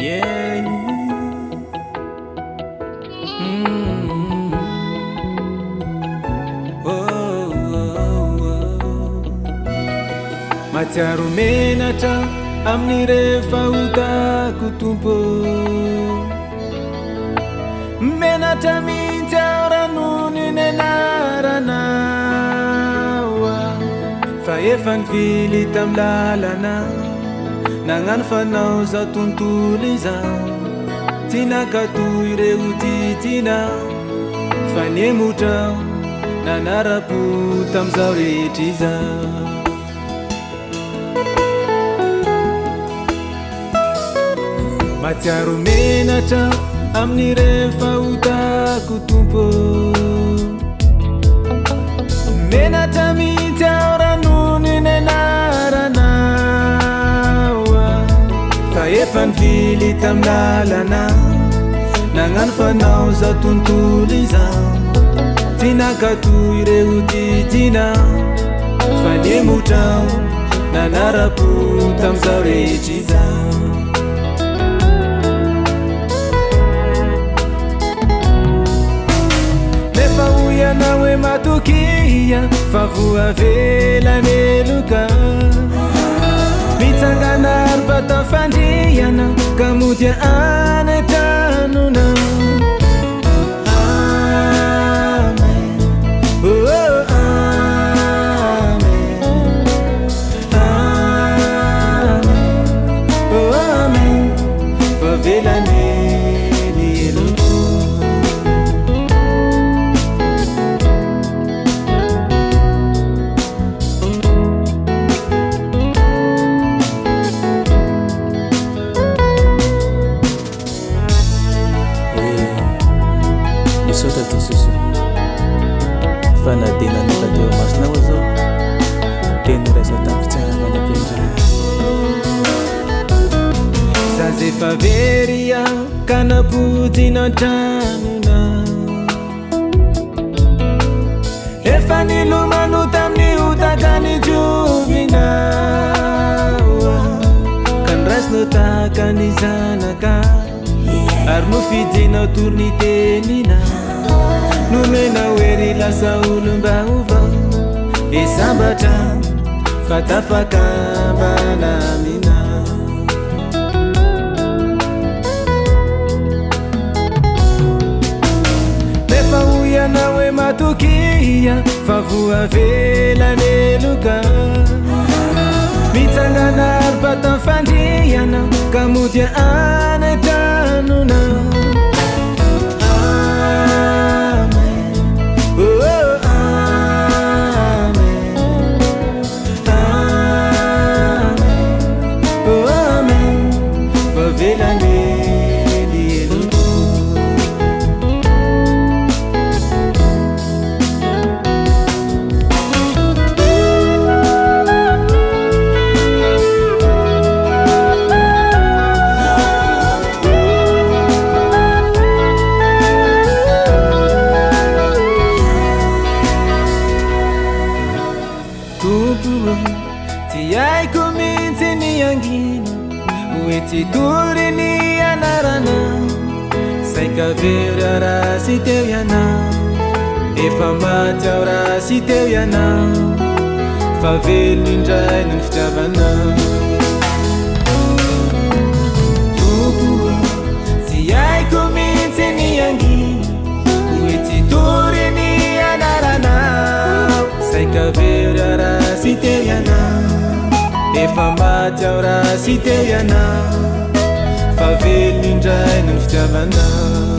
yeah. Matsiaro menatra amin'ny rehefa hotako tompo, menatra mihitsy aho ranony ny anaranao, fa efa nivily tamy lalana nagnano fanao zao tontolo izao, tsy nakatoy ireo titina fa niemotrao nanarapo tam'izao rehetra izao. Matsiaro menatra amin'ny rehefa hotako tompo, menatra mihitsy aho ranony ny anaranao, fa efa nivily tamy lalana nagnano fanao zao tontolo izao, tsy nakatoy ireo titina fa niemotrao nanarapo tam'izao rehetra izao. Ianao hoe matokia fa voavelany eloka, mitsangana arobata fandriana ka mody any tranona. Amen, oh, amen, amen, oh, amen, voavelany eloka. Fanadena nakateo masinao zao teny rasa tafitsara manapendra zazefa veria ka napodina tranona, efa nilomano tamin'ny hotakany jovinao, ka nirasino takany zanaka ary nofidinao torony tenina, nomena hoery lasa olom-baova isambatra fa tafakambana-mina. Rehefa ho ianao hoe matokia fa voavelany eloka, mitsangana arobata fandriana ka mody any tranona. Tsy haiko mihitsy ny angina hoe tsy tory ny anarana, saika very raha sy teo ianao, efa maty aho raha sy teo ianao, fa velony indray no ny fitiavanao. Tompo tsy haiko mihitsy ny angina hoe tsy tory ny anaranao, saika very raha sy teo ianao, efa maty aho raha sy teo ianao, fa velony indray no ny fitiavanao.